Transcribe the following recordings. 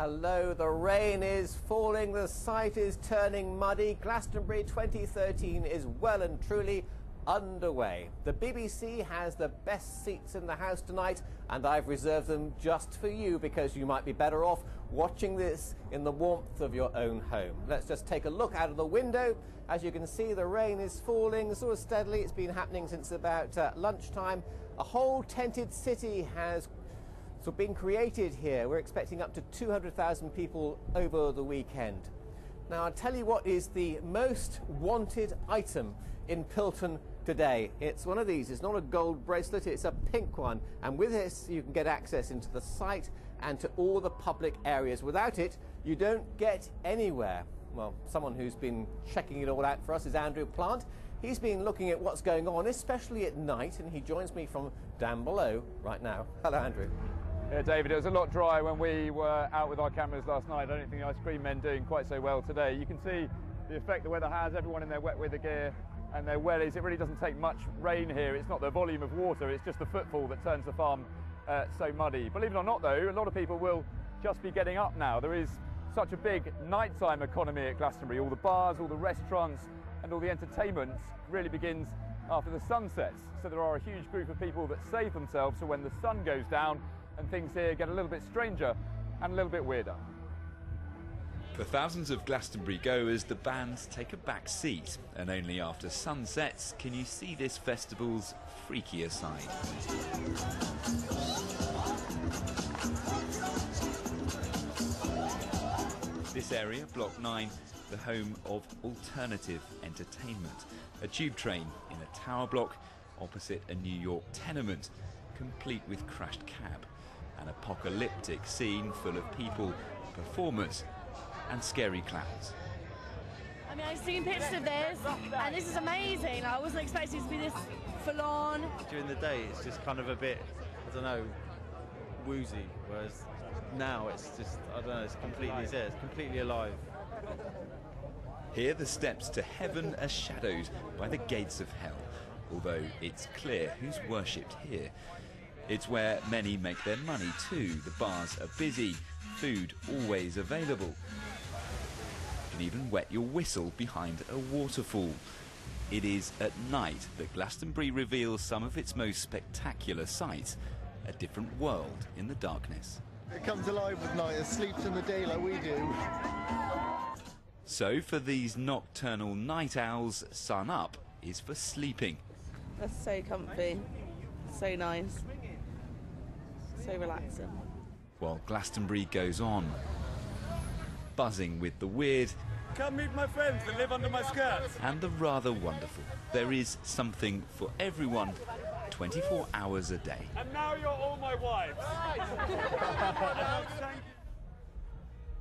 Hello, the rain is falling, the site is turning muddy. Glastonbury 2013 is well and truly underway. The BBC has the best seats in the house tonight, and I've reserved them just for you because you might be better off watching this in the warmth of your own home. Let's just take a look out of the window. As you can see, the rain is falling sort of steadily. It's been happening since about lunchtime. A whole tented city has been created here. We're expecting up to 200,000 people over the weekend. Now, I'll tell you what is the most wanted item in Pilton today. It's one of these. It's not a gold bracelet, it's a pink one. And with this, you can get access into the site and to all the public areas. Without it, you don't get anywhere. Well, someone who's been checking it all out for us is Andrew Plant. He's been looking at what's going on, especially at night, and he joins me from down below right now. Hello, Andrew. Yeah, David, it was a lot drier when we were out with our cameras last night. I don't think the ice cream men doing quite so well today. You can see the effect the weather has, everyone in their wet weather gear and their wellies. It really doesn't take much rain here. It's not the volume of water, it's just the footfall that turns the farm so muddy. Believe it or not though, a lot of people will just be getting up now. There is such a big nighttime economy at Glastonbury. All the bars, all the restaurants and all the entertainment really begins after the sun sets. So there are a huge group of people that save themselves so when the sun goes down and things here get a little bit stranger and a little bit weirder. For thousands of Glastonbury goers, the bands take a back seat, and only after sunsets can you see this festival's freakier side. This area, Block 9, the home of alternative entertainment. A tube train in a tower block opposite a New York tenement, complete with crashed cab. An apocalyptic scene full of people, performers and scary clowns. I mean, I've seen pictures of this and this is amazing. I wasn't expecting it to be this full on. During the day it's just kind of a bit, I don't know, woozy, whereas now it's just, I don't know, it's completely alive. Here the steps to heaven are shadowed by the gates of hell, although it's clear who's worshipped here. It's where many make their money too. The bars are busy, food always available. You can even wet your whistle behind a waterfall. It is at night that Glastonbury reveals some of its most spectacular sights, a different world in the darkness. It comes alive at night, it sleeps in the day like we do. So for these nocturnal night owls, sun up is for sleeping. That's so comfy, so nice, so relaxing. While Glastonbury goes on, buzzing with the weird, come meet my friends that live under my skirts, and the rather wonderful. There is something for everyone, 24 hours a day. and now you're all my wives.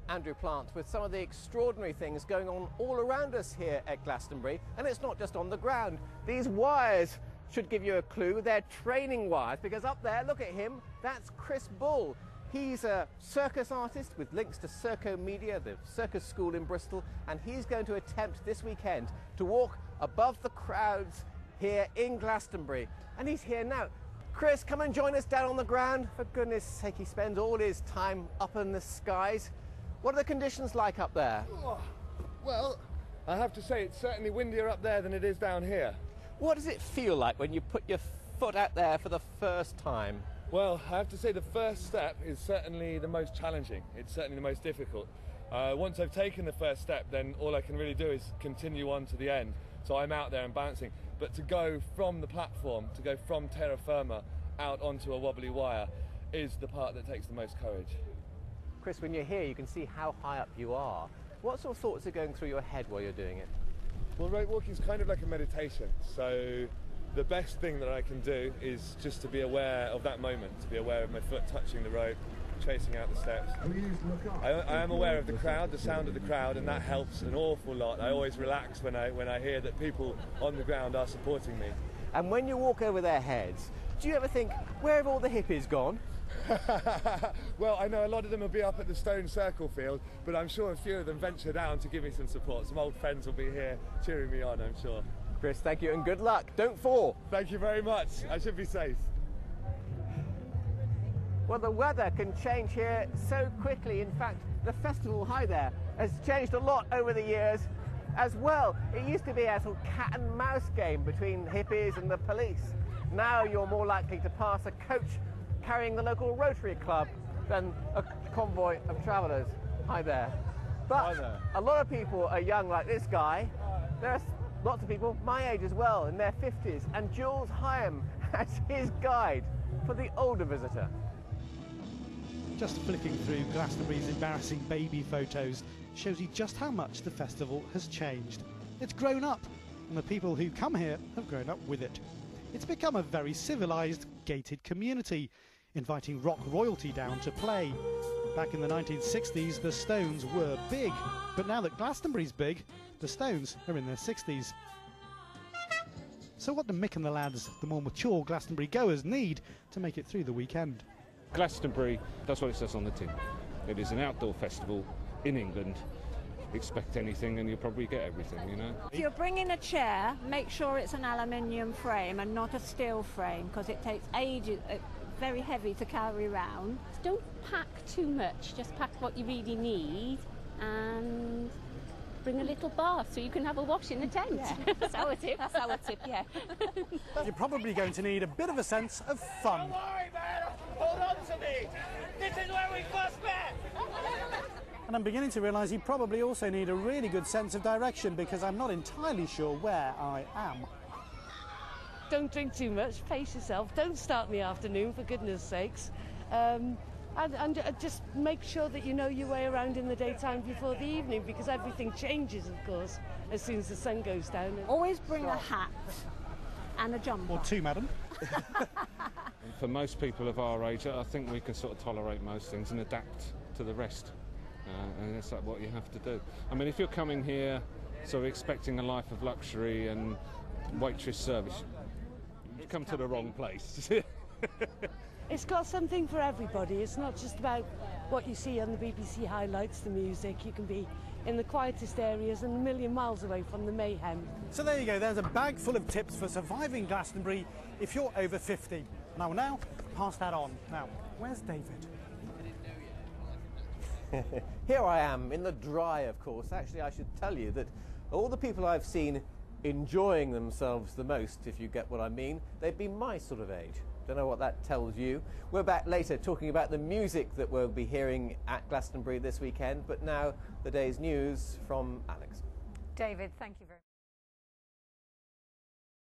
Andrew Plant with some of the extraordinary things going on all around us here at Glastonbury, and it's not just on the ground. These wires should give you a clue. They're training wires, because up there, look at him, that's Chris Bull. He's a circus artist with links to Circo Media, the circus school in Bristol, and he's going to attempt this weekend to walk above the crowds here in Glastonbury. And he's here now. Chris, come and join us down on the ground. For goodness sake, he spends all his time up in the skies. What are the conditions like up there? Well, I have to say it's certainly windier up there than it is down here. What does it feel like when you put your foot out there for the first time? Well, I have to say the first step is certainly the most challenging. It's certainly the most difficult. Once I've taken the first step, then all I can really do is continue on to the end. So I'm out there and bouncing. But to go from the platform, to go from terra firma out onto a wobbly wire is the part that takes the most courage. Chris, when you're here, you can see how high up you are. What sort of thoughts are going through your head while you're doing it? Well, rope walking is kind of like a meditation. So the best thing that I can do is just to be aware of that moment, to be aware of my foot touching the rope, tracing out the steps. I am aware of the crowd, the sound of the crowd, and that helps an awful lot. I always relax when I hear that people on the ground are supporting me. And when you walk over their heads, do you ever think, where have all the hippies gone? Well, I know a lot of them will be up at the Stone Circle field, but I'm sure a few of them venture down to give me some support. Some old friends will be here cheering me on, I'm sure. Chris, thank you and good luck. Don't fall. Thank you very much. I should be safe. Well, the weather can change here so quickly. In fact, The festival, hi there, has changed a lot over the years as well. It used to be a sort of cat and mouse game between hippies and the police. Now you're more likely to pass a coach carrying the local Rotary Club than a convoy of travellers. Hi there. But Hi there. a lot of people are young like this guy. There are lots of people my age as well, in their 50s, and Jules Hyam as his guide for the older visitor. Just flicking through Glastonbury's embarrassing baby photos shows you just how much the festival has changed. It's grown up, and the people who come here have grown up with it. It's become a very civilised, gated community, inviting rock royalty down to play. Back in the 1960s, the Stones were big, but now that Glastonbury's big, the Stones are in their 60s. So what do Mick and the lads, the more mature Glastonbury goers, need to make it through the weekend? Glastonbury, that's what it says on the tin. It is an outdoor festival in England. Expect anything and you'll probably get everything, you know. If you're bringing a chair, make sure it's an aluminium frame and not a steel frame, because it takes ages, very heavy to carry around. Don't pack too much, just pack what you really need and bring a little bath so you can have a wash in the tent. Yeah. That's our tip, yeah. You're probably going to need a bit of a sense of fun. Don't worry, man. Hold on to me. This is where we first met. And I'm beginning to realise you probably also need a really good sense of direction, because I'm not entirely sure where I am. Don't drink too much, pace yourself, don't start in the afternoon for goodness sakes. And just make sure that you know your way around in the daytime before the evening, because everything changes, of course, as soon as the sun goes down. Always bring a hat and a jumper. Or two, madam. For most people of our age, I think we can sort of tolerate most things and adapt to the rest. And it's like what you have to do. I mean, if you're coming here sort of expecting a life of luxury and waitress service, you've come to the wrong place. It's got something for everybody. It's not just about what you see on the BBC highlights, the music. You can be in the quietest areas and a million miles away from the mayhem. So there you go, there's a bag full of tips for surviving Glastonbury if you're over 50. And I will now pass that on. Now, where's David? Here I am, in the dry, of course. Actually, I should tell you that all the people I've seen enjoying themselves the most, if you get what I mean, they've been my sort of age. Don't know what that tells you. We're back later talking about the music that we'll be hearing at Glastonbury this weekend, but now the day's news from Alex. David, thank you very much.